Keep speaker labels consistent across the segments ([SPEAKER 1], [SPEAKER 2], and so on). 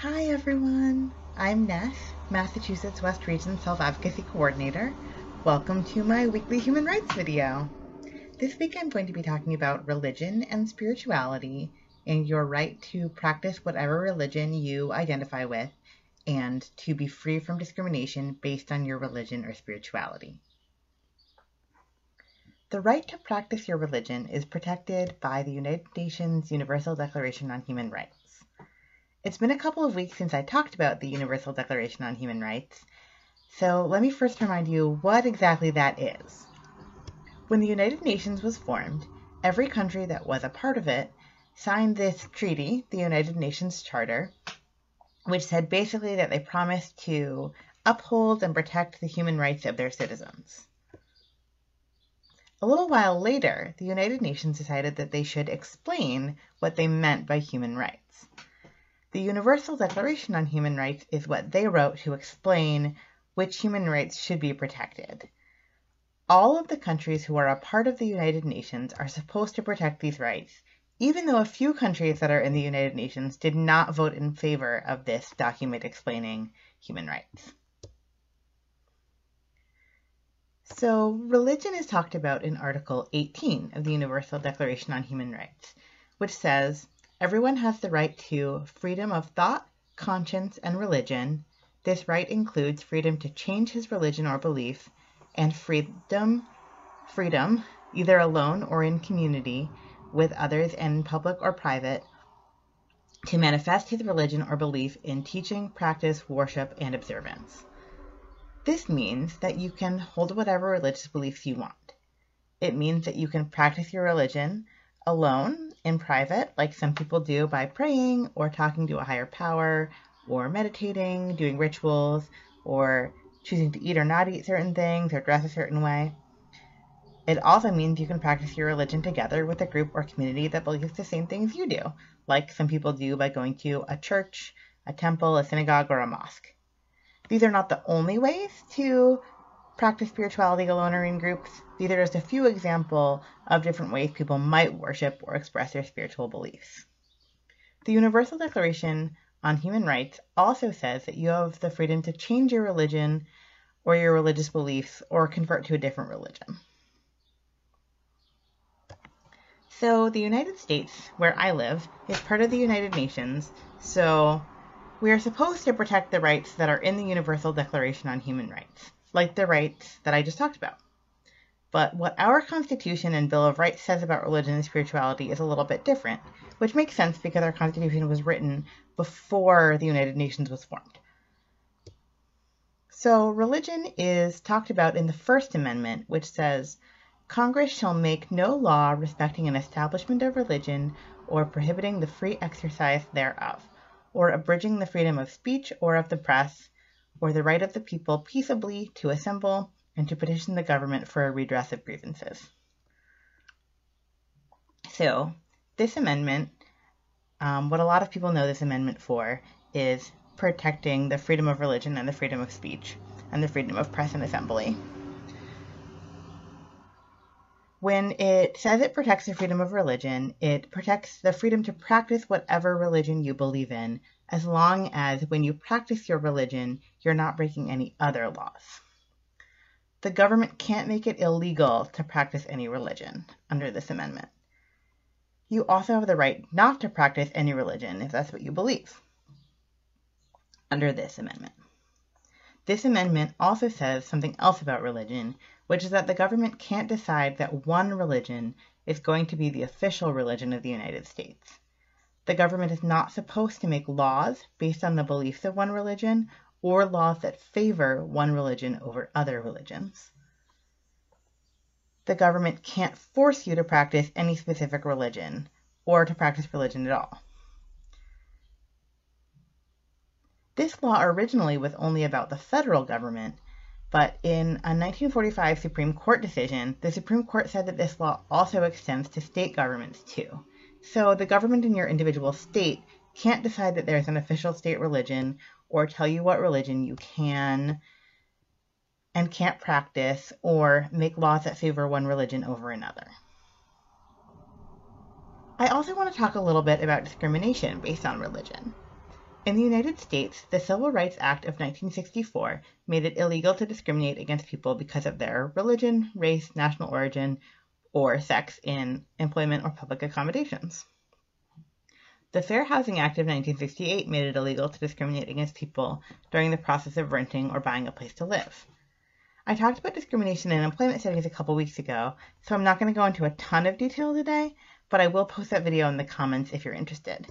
[SPEAKER 1] Hi everyone, I'm Ness, Massachusetts West Region Self-Advocacy Coordinator. Welcome to my weekly human rights video. This week I'm going to be talking about religion and spirituality and your right to practice whatever religion you identify with and to be free from discrimination based on your religion or spirituality. The right to practice your religion is protected by the United Nations Universal Declaration on Human Rights. It's been a couple of weeks since I talked about the Universal Declaration on Human Rights, so let me first remind you what exactly that is. When the United Nations was formed, every country that was a part of it signed this treaty, the United Nations Charter, which said basically that they promised to uphold and protect the human rights of their citizens. A little while later, the United Nations decided that they should explain what they meant by human rights. The Universal Declaration on Human Rights is what they wrote to explain which human rights should be protected. All of the countries who are a part of the United Nations are supposed to protect these rights, even though a few countries that are in the United Nations did not vote in favor of this document explaining human rights. So, religion is talked about in Article 18 of the Universal Declaration on Human Rights, which says, everyone has the right to freedom of thought, conscience, and religion. This right includes freedom to change his religion or belief, and freedom, either alone or in community with others and in public or private, to manifest his religion or belief in teaching, practice, worship, and observance. This means that you can hold whatever religious beliefs you want. It means that you can practice your religion alone, in private, like some people do by praying or talking to a higher power or meditating, doing rituals, or choosing to eat or not eat certain things or dress a certain way. It also means you can practice your religion together with a group or community that believes the same things you do, like some people do by going to a church, a temple, a synagogue, or a mosque. These are not the only ways to practice spirituality alone or in groups. These are just a few examples of different ways people might worship or express their spiritual beliefs. The Universal Declaration on Human Rights also says that you have the freedom to change your religion or your religious beliefs or convert to a different religion. So the United States, where I live, is part of the United Nations, so we are supposed to protect the rights that are in the Universal Declaration on Human Rights, like the rights that I just talked about. But what our Constitution and Bill of Rights says about religion and spirituality is a little bit different, which makes sense because our Constitution was written before the United Nations was formed. So religion is talked about in the First Amendment, which says, Congress shall make no law respecting an establishment of religion or prohibiting the free exercise thereof, or abridging the freedom of speech or of the press, or the right of the people peaceably to assemble and to petition the government for a redress of grievances. So, this amendment, what a lot of people know this amendment for, is protecting the freedom of religion and the freedom of speech and the freedom of press and assembly. When it says it protects the freedom of religion, it protects the freedom to practice whatever religion you believe in, as long as when you practice your religion, you're not breaking any other laws. The government can't make it illegal to practice any religion under this amendment. You also have the right not to practice any religion if that's what you believe under this amendment. This amendment also says something else about religion, which is that the government can't decide that one religion is going to be the official religion of the United States. The government is not supposed to make laws based on the beliefs of one religion or laws that favor one religion over other religions. The government can't force you to practice any specific religion or to practice religion at all. This law originally was only about the federal government, but in a 1945 Supreme Court decision, the Supreme Court said that this law also extends to state governments too. So the government in your individual state can't decide that there's an official state religion or tell you what religion you can and can't practice or make laws that favor one religion over another. I also want to talk a little bit about discrimination based on religion. In the United States, the Civil Rights Act of 1964 made it illegal to discriminate against people because of their religion, race, national origin, or sex in employment or public accommodations. The Fair Housing Act of 1968 made it illegal to discriminate against people during the process of renting or buying a place to live. I talked about discrimination in employment settings a couple weeks ago, so I'm not going to go into a ton of detail today, but I will post that video in the comments if you're interested.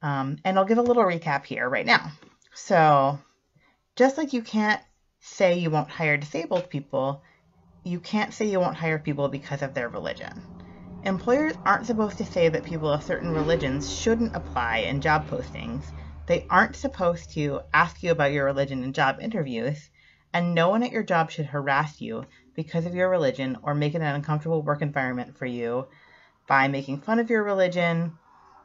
[SPEAKER 1] And I'll give a little recap here right now. So, just like you can't say you won't hire disabled people, you can't say you won't hire people because of their religion. Employers aren't supposed to say that people of certain religions shouldn't apply in job postings. They aren't supposed to ask you about your religion in job interviews, and no one at your job should harass you because of your religion or make it an uncomfortable work environment for you by making fun of your religion,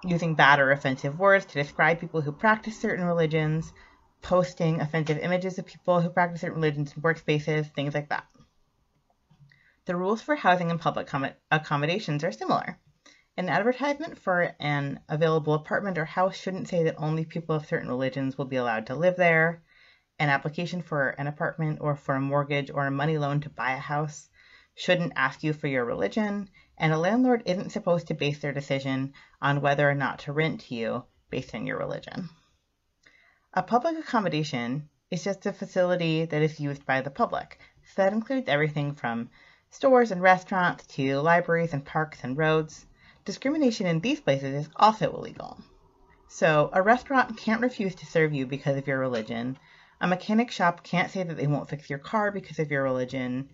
[SPEAKER 1] using bad or offensive words to describe people who practice certain religions, posting offensive images of people who practice certain religions in workspaces, things like that. The rules for housing and public accommodations are similar. An advertisement for an available apartment or house shouldn't say that only people of certain religions will be allowed to live there. An application for an apartment or for a mortgage or a money loan to buy a house shouldn't ask you for your religion, and a landlord isn't supposed to base their decision on whether or not to rent to you based on your religion. A public accommodation is just a facility that is used by the public, so that includes everything from stores and restaurants to libraries and parks and roads. Discrimination in these places is also illegal. So a restaurant can't refuse to serve you because of your religion. A mechanic shop can't say that they won't fix your car because of your religion.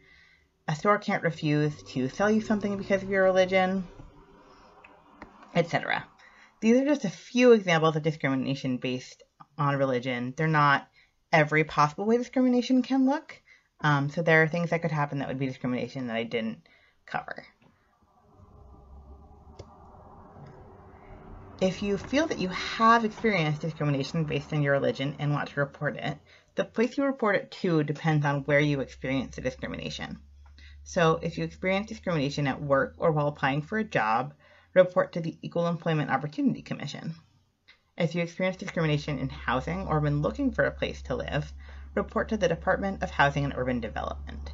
[SPEAKER 1] A store can't refuse to sell you something because of your religion, etc. These are just a few examples of discrimination based on religion. They're not every possible way discrimination can look. So there are things that could happen that would be discrimination that I didn't cover. If you feel that you have experienced discrimination based on your religion and want to report it, the place you report it to depends on where you experience the discrimination. So if you experience discrimination at work or while applying for a job, report to the Equal Employment Opportunity Commission. If you experience discrimination in housing or when looking for a place to live, report to the Department of Housing and Urban Development.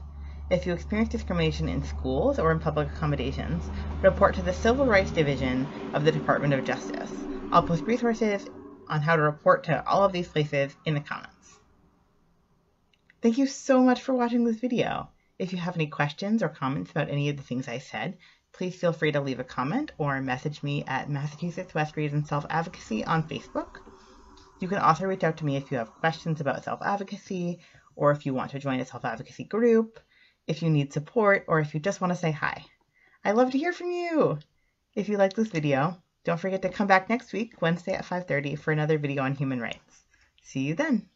[SPEAKER 1] If you experience discrimination in schools or in public accommodations, report to the Civil Rights Division of the Department of Justice. I'll post resources on how to report to all of these places in the comments. Thank you so much for watching this video. If you have any questions or comments about any of the things I said, please feel free to leave a comment or message me at Massachusetts West Region Self-Advocacy on Facebook. You can also reach out to me if you have questions about self-advocacy, or if you want to join a self-advocacy group, if you need support, or if you just want to say hi. I love to hear from you! If you like this video, don't forget to come back next week, Wednesday at 5:30, for another video on human rights. See you then!